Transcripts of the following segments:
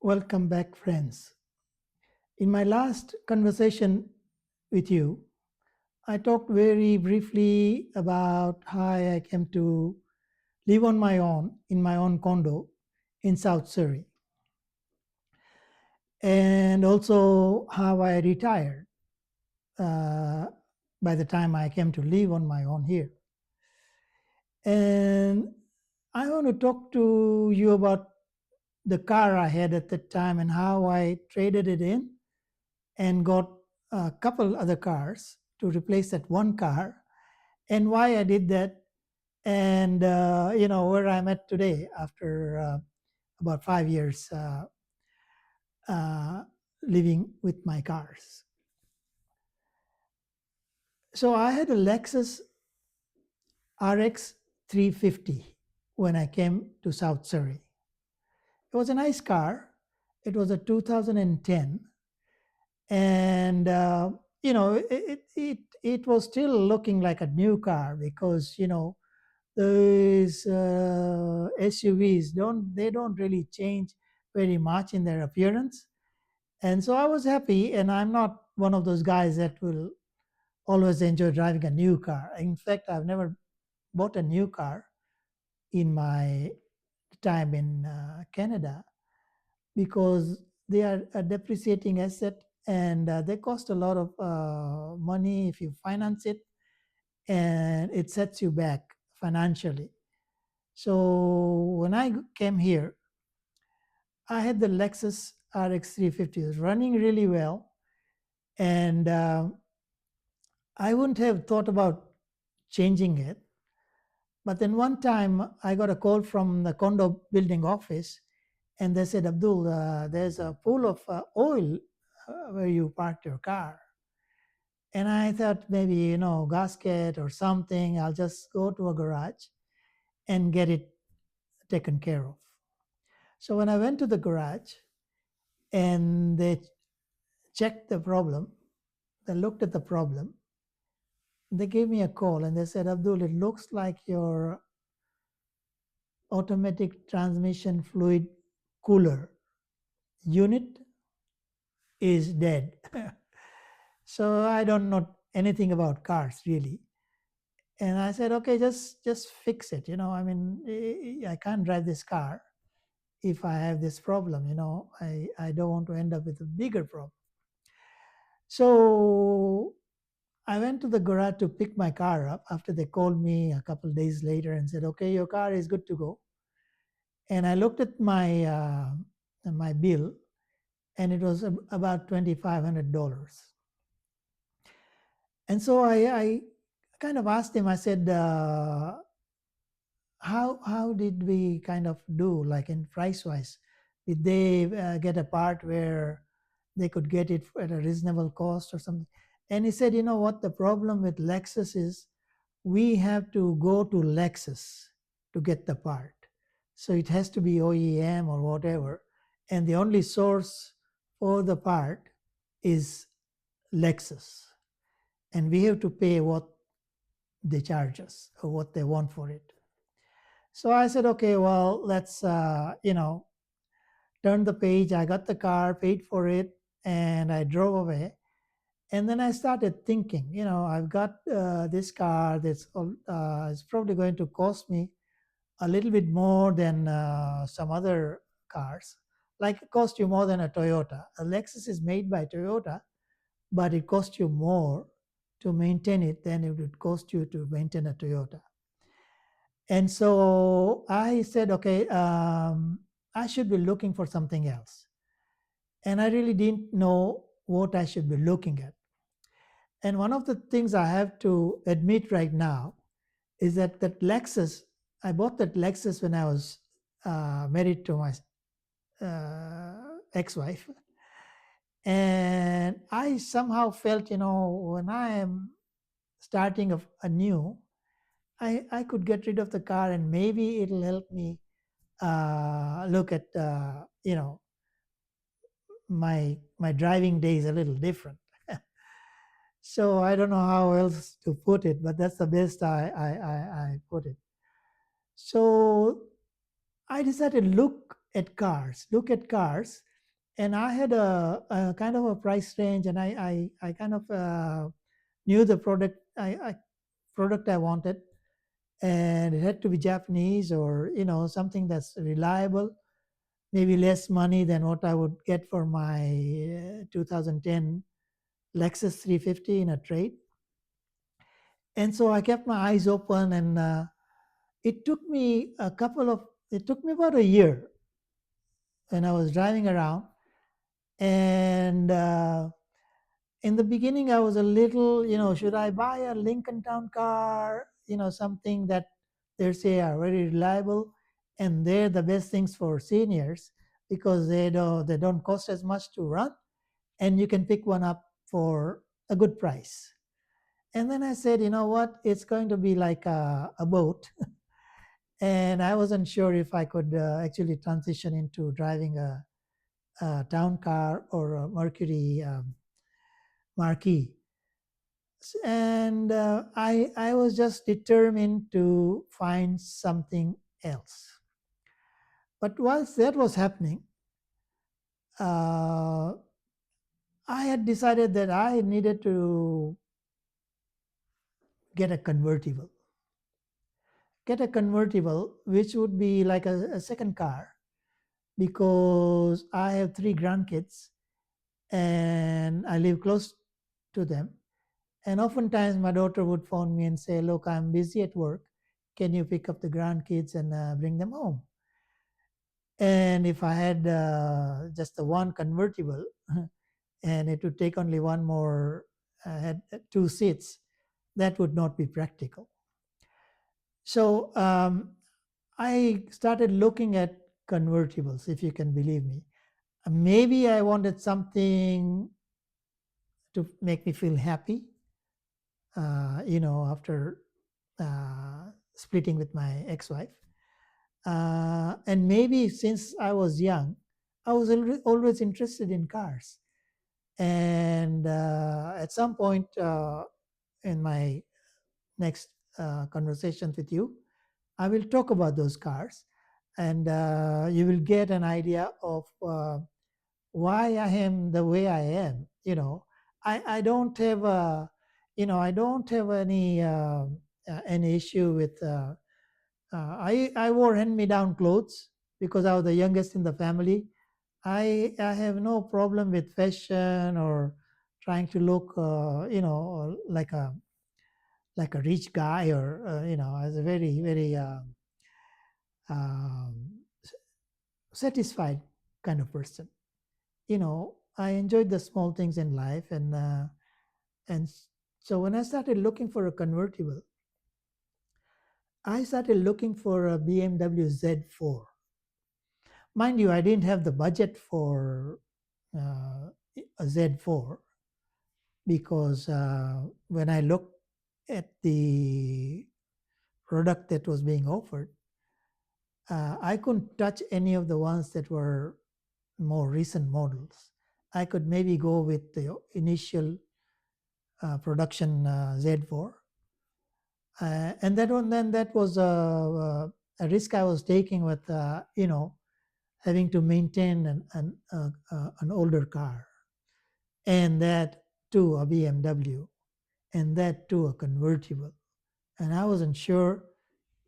Welcome back, friends. In my last conversation with you, I talked very briefly about how I came to live on my own in my own condo in South Surrey, and also how I retired uh, by the time I came to live on my own here. And I want to talk to you about the car I had at that time and how I traded it in and got a couple other cars to replace that one car, and why I did that, and where I'm at today after about 5 years uh, living with my cars. So I had a Lexus RX 350 when I came to South Surrey. It was a nice car. It was a 2010, and it was still looking like a new car because these SUVs don't really change very much in their appearance, and so I was happy. And I'm not one of those guys that will always enjoy driving a new car. In fact, I've never bought a new car in my time in Canada because they are a depreciating asset, and they cost a lot of money if you finance it, and it sets you back financially. So when I came here, I had the Lexus RX 350. It was running really well, and I wouldn't have thought about changing it. But then one time I got a call from the condo building office, and they said, Abdul, there's a pool of oil where you parked your car. And I thought maybe, gasket or something. I'll just go to a garage and get it taken care of. So when I went to the garage and they checked the problem, they looked at the problem, they gave me a call and they said, Abdul, it looks like your automatic transmission fluid cooler unit is dead. So I don't know anything about cars really. And I said, okay, just fix it. I mean, I can't drive this car if I have this problem. I don't want to end up with a bigger problem. So I went to the garage to pick my car up after they called me a couple days later and said, okay, your car is good to go. And I looked at my bill, and it was about $2,500. And so I kind of asked him, I said, how did we kind of do, like in price wise? Did they get a part where they could get it at a reasonable cost or something? And he said, you know what, the problem with Lexus is we have to go to Lexus to get the part. So it has to be OEM or whatever. And the only source for the part is Lexus. And we have to pay what they charge us or what they want for it. So I said, okay, well, let's, turn the page. I got the car, paid for it, and I drove away. And then I started thinking, I've got this car that's it's probably going to cost me a little bit more than some other cars. Like it cost you more than a Toyota. A Lexus is made by Toyota, but it costs you more to maintain it than it would cost you to maintain a Toyota. And so I said, okay, I should be looking for something else. And I really didn't know what I should be looking at. And one of the things I have to admit right now is that Lexus, I bought that Lexus when I was married to my ex-wife. And I somehow felt, when I am starting anew, I could get rid of the car and maybe it'll help me look at, my driving days a little different. So I don't know how else to put it, but that's the best I put it. So I decided look at cars, and I had a kind of a price range, and I kind of knew the product I wanted, and it had to be Japanese, or something that's reliable, maybe less money than what I would get for my 2010 Lexus 350 in a trade. And so I kept my eyes open, and it took me it took me about a year when I was driving around. And in the beginning, I was a little, should I buy a Lincoln Town car, something that they say are very reliable, and they're the best things for seniors because they don't cost as much to run, and you can pick one up for a good price. And then I said, you know what, it's going to be like a boat. And I wasn't sure if I could actually transition into driving a town car or a Mercury Marquis. And I was just determined to find something else. But whilst that was happening, uh, I had decided that I needed to get a convertible. Get a convertible, which would be like a second car, because I have three grandkids and I live close to them. And oftentimes my daughter would phone me and say, "Look, I'm busy at work. Can you pick up the grandkids and bring them home?" And if I had just the one convertible and it would take only one more, had two seats, that would not be practical. So I started looking at convertibles, if you can believe me. Maybe I wanted something to make me feel happy, after splitting with my ex-wife. And maybe since I was young, I was always interested in cars. And at some point in my next conversations with you, I will talk about those cars, and you will get an idea of why I am the way I am. I don't have any issue with. I wore hand-me-down clothes because I was the youngest in the family. I have no problem with fashion or trying to look like a rich guy, or as a very very um, satisfied kind of person. I enjoyed the small things in life, and so when I started looking for a convertible, I started looking for a BMW Z4. Mind you, I didn't have the budget for uh, a Z4, because when I looked at the product that was being offered, I couldn't touch any of the ones that were more recent models. I could maybe go with the initial production Z4, and that was a risk I was taking with having to maintain an older car, and that too a BMW, and that too a convertible, and I wasn't sure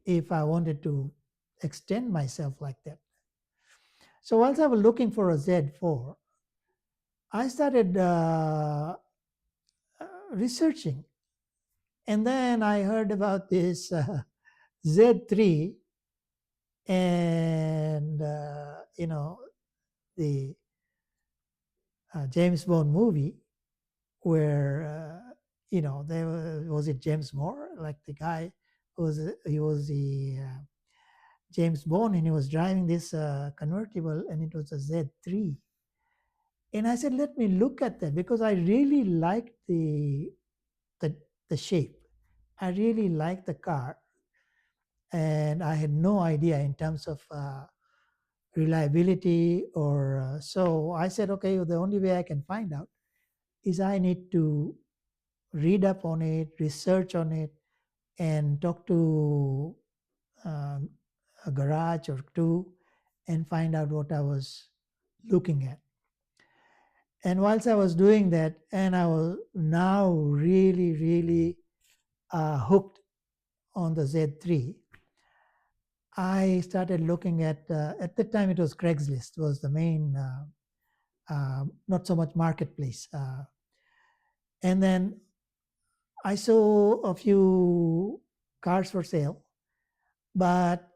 if I wanted to extend myself like that. So whilst I was looking for a Z4, I started researching, and then I heard about this Z3, and the James Bond movie, where there was it James Moore, like the guy he was the James Bond, and he was driving this convertible, and it was a Z3. And I said, let me look at that, because I really liked the the shape. I really liked the car, and I had no idea in terms of reliability, or so I said, okay, the only way I can find out is I need to read up on it, research on it, and talk to uh, a garage or two, and find out what I was looking at. And whilst I was doing that, and I was now really, really hooked on the Z3, I started looking at the time it was Craigslist was the main, not so much marketplace. And then I saw a few cars for sale, but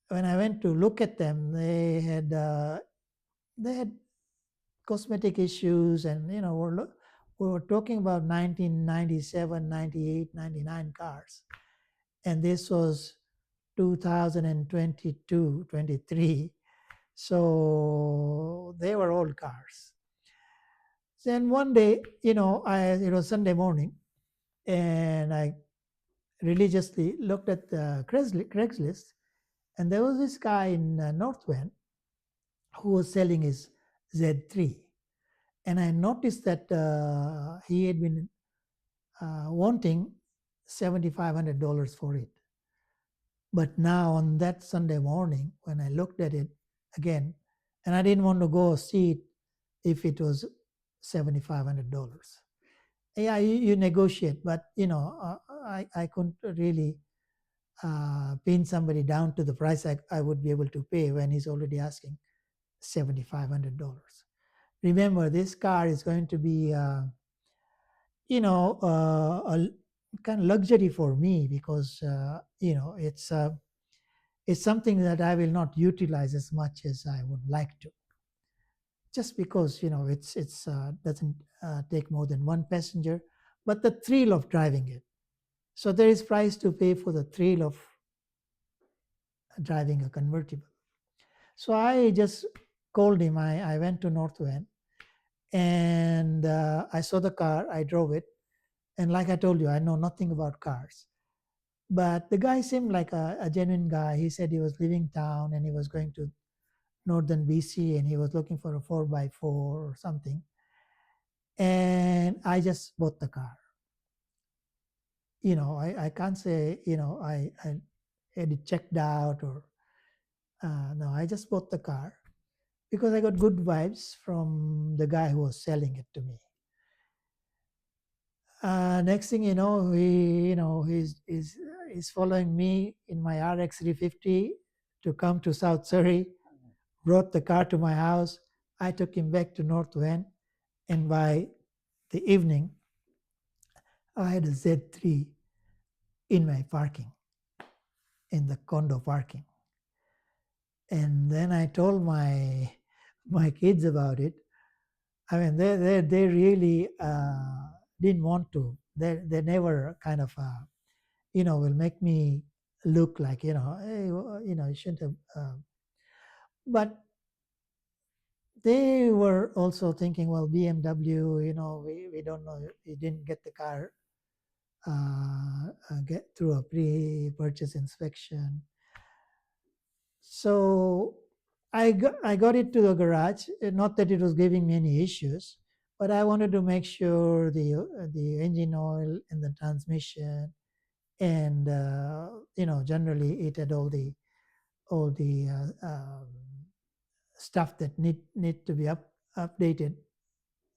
when I went to look at them, they had cosmetic issues, and we were talking about 1997, 98, 99 cars, and this was 2022, 23. So they were old cars. Then one day, it was Sunday morning, and I religiously looked at the Craigslist, and there was this guy in North Van who was selling his Z3. And I noticed that he had been wanting $7,500 for it. But now on that Sunday morning, when I looked at it again, and I didn't want to go see it if it was $7,500. Yeah, you negotiate, but I couldn't really pin somebody down to the price I would be able to pay when he's already asking $7,500. Remember, this car is going to be, a kind of luxury for me because, it's something that I will not utilize as much as I would like to, just because it's doesn't take more than one passenger, but the thrill of driving it. So there is price to pay for the thrill of driving a convertible. So I just called him. I went to North Van, and I saw the car. I drove it, and like I told you, I know nothing about cars. But the guy seemed like a genuine guy. He said he was leaving town and he was going to northern BC and he was looking for a 4x4 or something. And I just bought the car. I can't say, I had it checked out or no, I just bought the car because I got good vibes from the guy who was selling it to me. Next thing you know, he's following me in my RX 350 to come to South Surrey, brought the car to my house. I took him back to North Van, and by the evening, I had a Z3 in my parking, in the condo parking. And then I told my kids about it. I mean, they really didn't want to. They never kind of will make me look like hey, you shouldn't have. But they were also thinking, well, BMW, we don't know, we didn't get the car get through a pre-purchase inspection. So I got it to the garage. Not that it was giving me any issues, but I wanted to make sure the engine oil and the transmission and generally it had all the stuff that need to be updated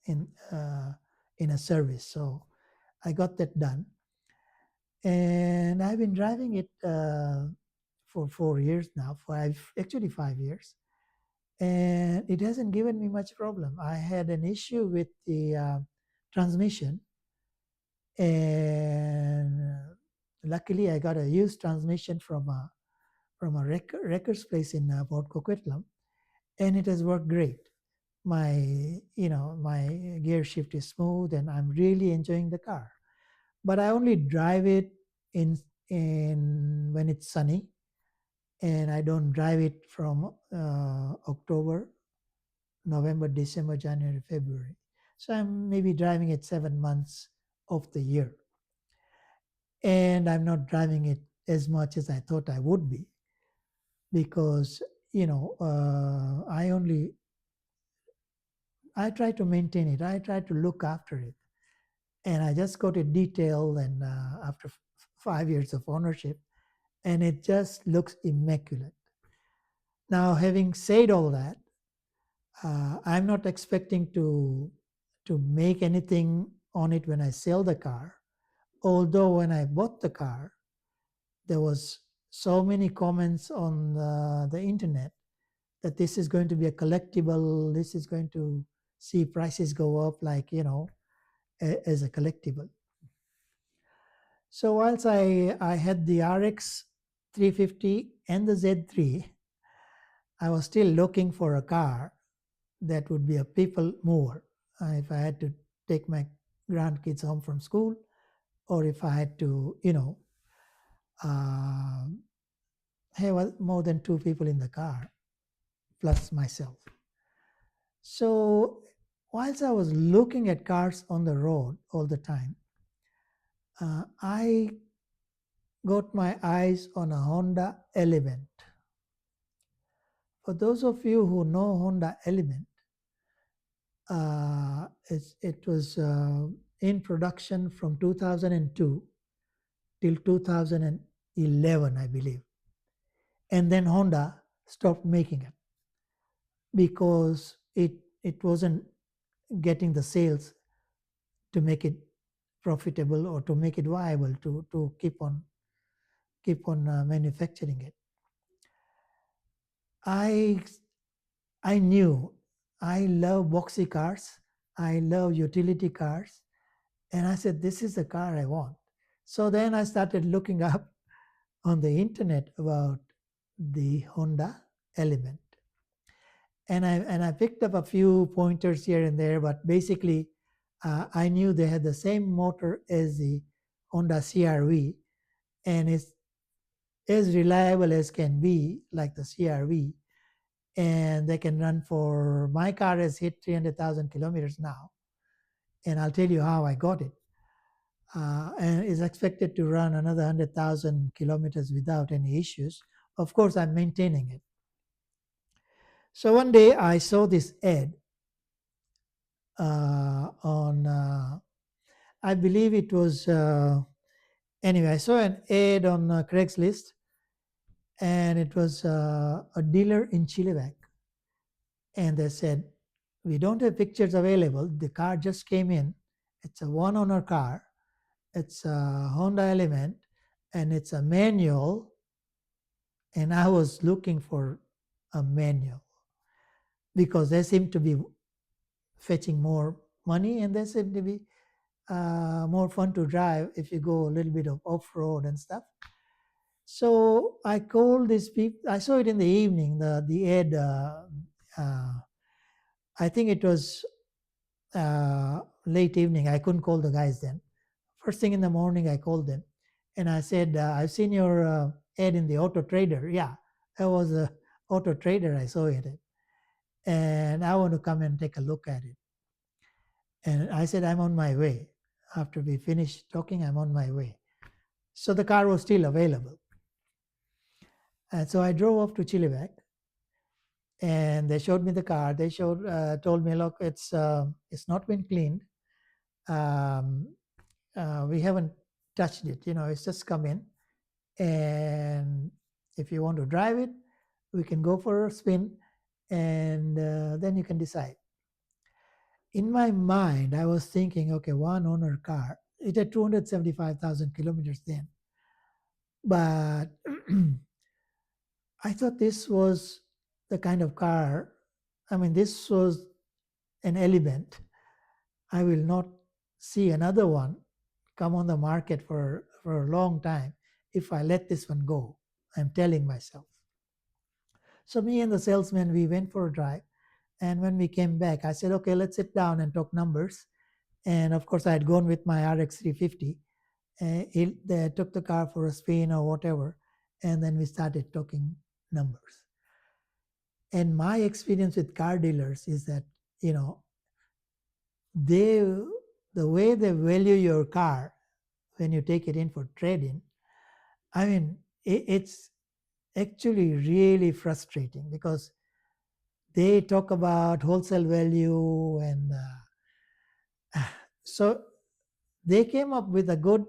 in uh, in a service. So I got that done, and I've been driving it for 4 years now. Actually 5 years, and it hasn't given me much problem. I had an issue with the transmission, and luckily I got a used transmission from a wrecker's place in Port Coquitlam, and it has worked great. My gear shift is smooth, and I'm really enjoying the car. But I only drive it in when it's sunny, and I don't drive it from October, November, December, January, February. So I'm maybe driving it 7 months of the year, and I'm not driving it as much as I thought I would be because I try to maintain it. I try to look after it, and I just got it detailed, and after 5 years of ownership, and it just looks immaculate. Now, having said all that, I'm not expecting to make anything on it when I sell the car. Although when I bought the car, there was so many comments on the internet that this is going to be a collectible. This is going to see prices go up, like as a collectible. So whilst I had the RX 350 and the Z3, I was still looking for a car that would be a people mover. If I had to take my grandkids home from school, or if I had to, uh, have more than two people in the car, plus myself. So, whilst I was looking at cars on the road all the time, I got my eyes on a Honda Element. For those of you who know Honda Element, it was in production from 2002 till 2011, I believe. And then Honda stopped making it because it wasn't getting the sales to make it profitable or to make it viable to keep on manufacturing it. I I knew I love boxy cars. I love utility cars. And I said, this is the car I want. So then I started looking up on the internet about the Honda Element. And I picked up a few pointers here and there, but basically, I knew they had the same motor as the Honda CRV, and it's as reliable as can be, like the CRV. And they can run for, my car has hit 300,000 kilometers now, and I'll tell you how I got it. And is expected to run another 100,000 kilometers without any issues. Of course, I'm maintaining it. So one day I saw this ad on, I believe it was, anyway, I saw an ad on Craigslist, and it was a dealer in Chilliwack. And they said, we don't have pictures available. The car just came in. It's a one owner car. It's a Honda Element, and it's a manual. And I was looking for a manual because they seem to be fetching more money, and they seem to be more fun to drive if you go a little bit of off-road and stuff. So I called these people. I saw it in the evening, the ad. Uh, I think it was late evening. I couldn't call the guys then. First thing in the morning, I called them, and I said, I've seen your ad in the Auto Trader. Yeah, that was a Auto Trader. I saw it, and I want to come and take a look at it. And I said, I'm on my way. After we finished talking, I'm on my way. So the car was still available. And so I drove off to Chilliwack, and they showed me the car. They told me, look, it's not been cleaned. Um, we haven't touched it. It's just come in. And if you want to drive it, we can go for a spin, and then you can decide. In my mind, I was thinking, okay, one owner car. It had 275,000 kilometers then. But I thought this was the kind of car, I mean, this was an Element. I will not see another one come on the market for a long time if I let this one go. I'm telling myself. So me and the salesman, we went for a drive. And when we came back, I said, okay, let's sit down and talk numbers. And of course, I had gone with my RX 350. They took the car for a spin or whatever. And then we started talking numbers. And my experience with car dealers is that, they the way they value your car when you take it in for trading, I mean, it's actually really frustrating because they talk about wholesale value, and so they came up with a good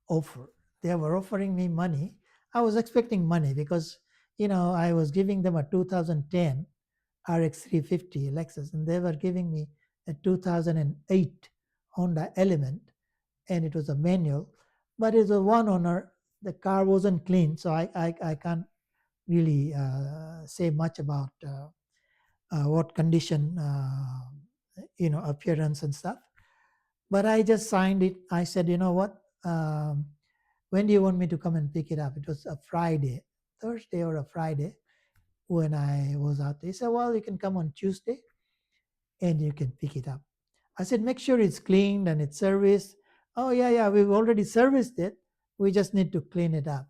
offer. They were offering me money. I was expecting money because I was giving them a 2010 RX 350 Lexus, and they were giving me a 2008 Honda Element, and it was a manual, but it's a one owner. The car wasn't clean, so I can't really say much about what condition, appearance and stuff. But I just signed it. I said, you know what? When do you want me to come and pick it up? It was a Friday, Thursday or a Friday when I was out there. He said, well, you can come on Tuesday and you can pick it up. I said, make sure it's cleaned and it's serviced. Oh, yeah, yeah, we've already serviced it. We just need to clean it up.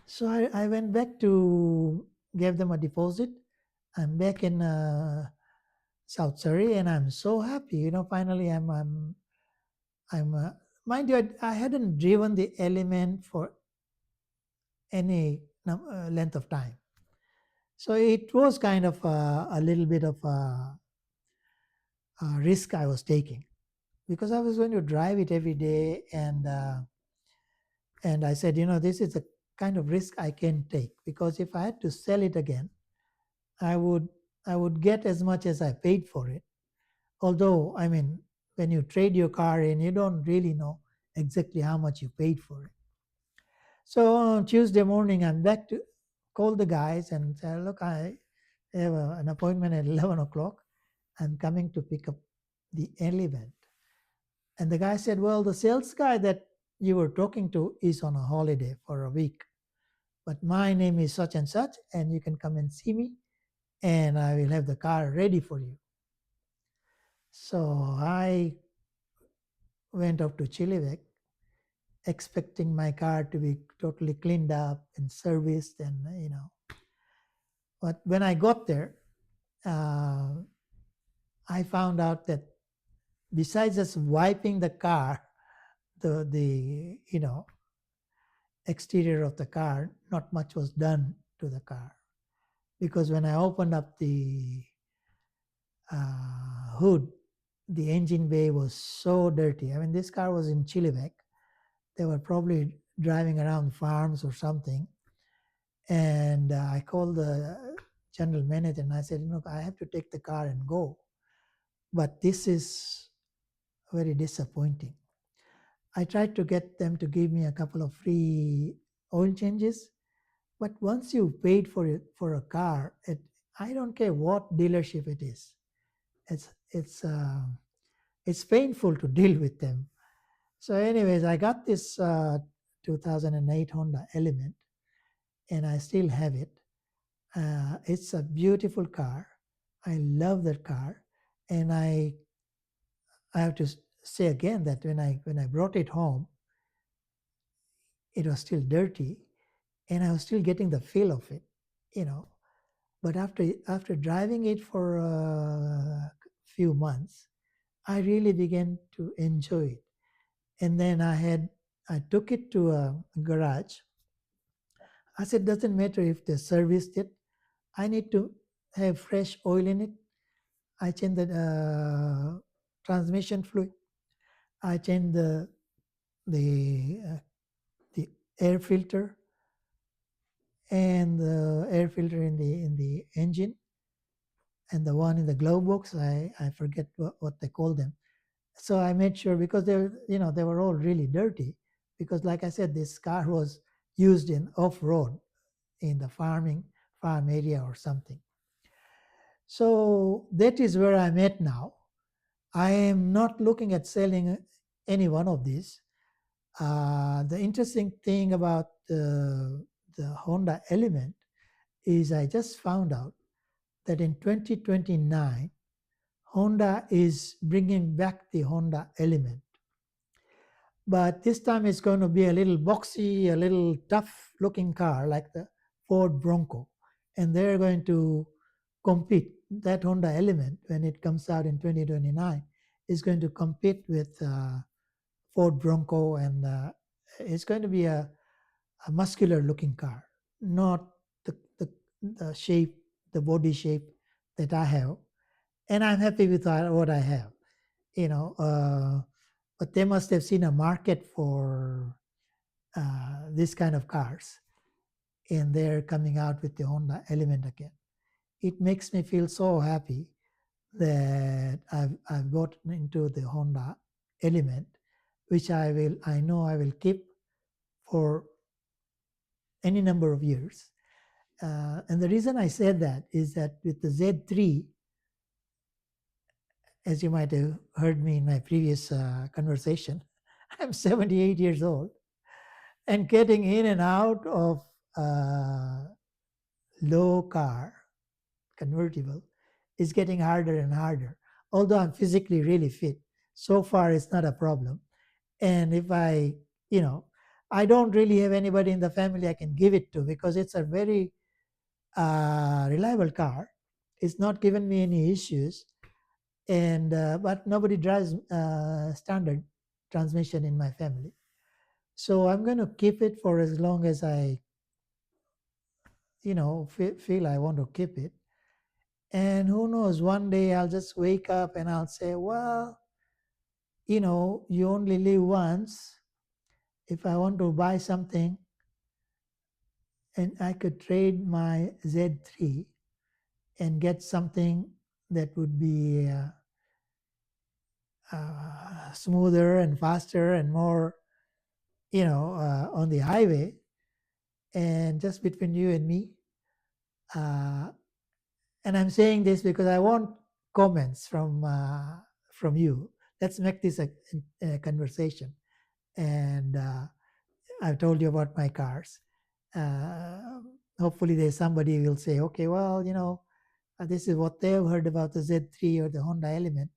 So I went back to give them a deposit. I'm back in South Surrey, and I'm so happy. Finally, I'm. Mind you, I hadn't driven the Element for any length of time, so it was kind of a little bit of a risk I was taking because I was going to drive it every day, and I said, this is a kind of risk I can take because if I had to sell it again, I would I would get as much as I paid for it. Although, I mean, when you trade your car in, you don't really know exactly how much you paid for it. So on Tuesday morning, I'm back to call the guys and say, look, I have an appointment at 11 o'clock. I'm coming to pick up the Element. And the guy said, well, the sales guy that you were talking to is on a holiday for a week. But my name is such and such, and you can come and see me, and I will have the car ready for you. So I went up to Chilliwack expecting my car to be totally cleaned up and serviced, and but when I got there, uh, I found out that besides just wiping the car, the exterior of the car, not much was done to the car, because when I opened up the hood, the engine bay was so dirty. I mean, this car was in Chilliwack. They were probably driving around farms or something. And I called the general manager and I said, look, I have to take the car and go. But this is very disappointing. I tried to get them to give me a couple of free oil changes. But once you paid for it for a car, I don't care what dealership it is. It's it's uh, it's painful to deal with them. So, anyways, I got this 2008 Honda Element, and I still have it. It's a beautiful car. I love that car, and I have to say again that when I brought it home, it was still dirty, and I was still getting the feel of it, you know. But after driving it for a few months, I really began to enjoy it. And then I took it to a garage. I said, doesn't matter if they serviced it. I need to have fresh oil in it. I changed the transmission fluid. I changed the air filter and the air filter in the engine and the one in the glove box. I forget what they call them. So I made sure because they were all really dirty because like I said, this car was used in off-road in the farm area or something. So that is where I'm at now. I am not looking at selling any one of these. The interesting thing about the Honda Element is I just found out that in 2029, Honda is bringing back the Honda Element. But this time it's going to be a little boxy, a little tough looking car like the Ford Bronco. And they're going to compete. That Honda Element, when it comes out in 2029, is going to compete with Ford Bronco, and it's going to be a muscular looking car, not the shape, the body shape that I have. And I'm happy with what I have, you know. But they must have seen a market for this kind of cars, and they're coming out with the Honda Element again. it makes me feel so happy that I've gotten into the Honda Element, which I know I will keep for any number of years. And the reason I said that is that with the Z3, as you might have heard me in my previous conversation, I'm 78 years old, and getting in and out of uh, low car convertible is getting harder and harder. Although I'm physically really fit, so far it's not a problem. And if you know, I don't really have anybody in the family I can give it to because it's a very reliable car. It's not given me any issues, and but nobody drives standard transmission in my family. So I'm going to keep it for as long as I, feel I want to keep it. And who knows, one day I'll just wake up and I'll say, well, you only live once. If I want to buy something and I could trade my Z3 and get something that would be smoother and faster and more, on the highway. And just between you and me, uh, and I'm saying this because I want comments from you. Let's make this a conversation. And I've told you about my cars. Uh, Hopefully, there's somebody who will say, okay, well, this is what they've heard about the Z3 or the Honda Element.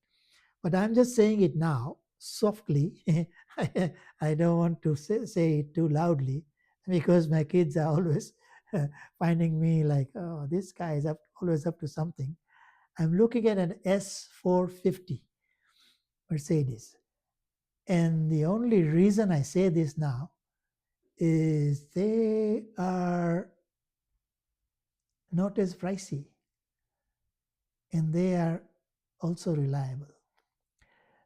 But I'm just saying it now softly. I don't want to say it too loudly because my kids are always finding me like, oh, this guy is always up to something. I'm looking at an S450 Mercedes. And the only reason I say this now is they are not as pricey and they are also reliable.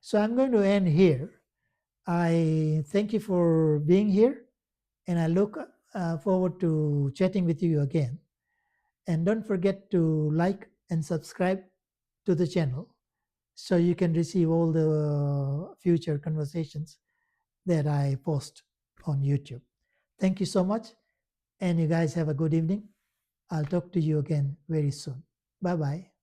So I'm going to end here. I thank you for being here, and I look forward to chatting with you again. And don't forget to like and subscribe to the channel so you can receive all the future conversations that I post on YouTube. Thank you so much, and you guys have a good evening. I'll talk to you again very soon. Bye bye.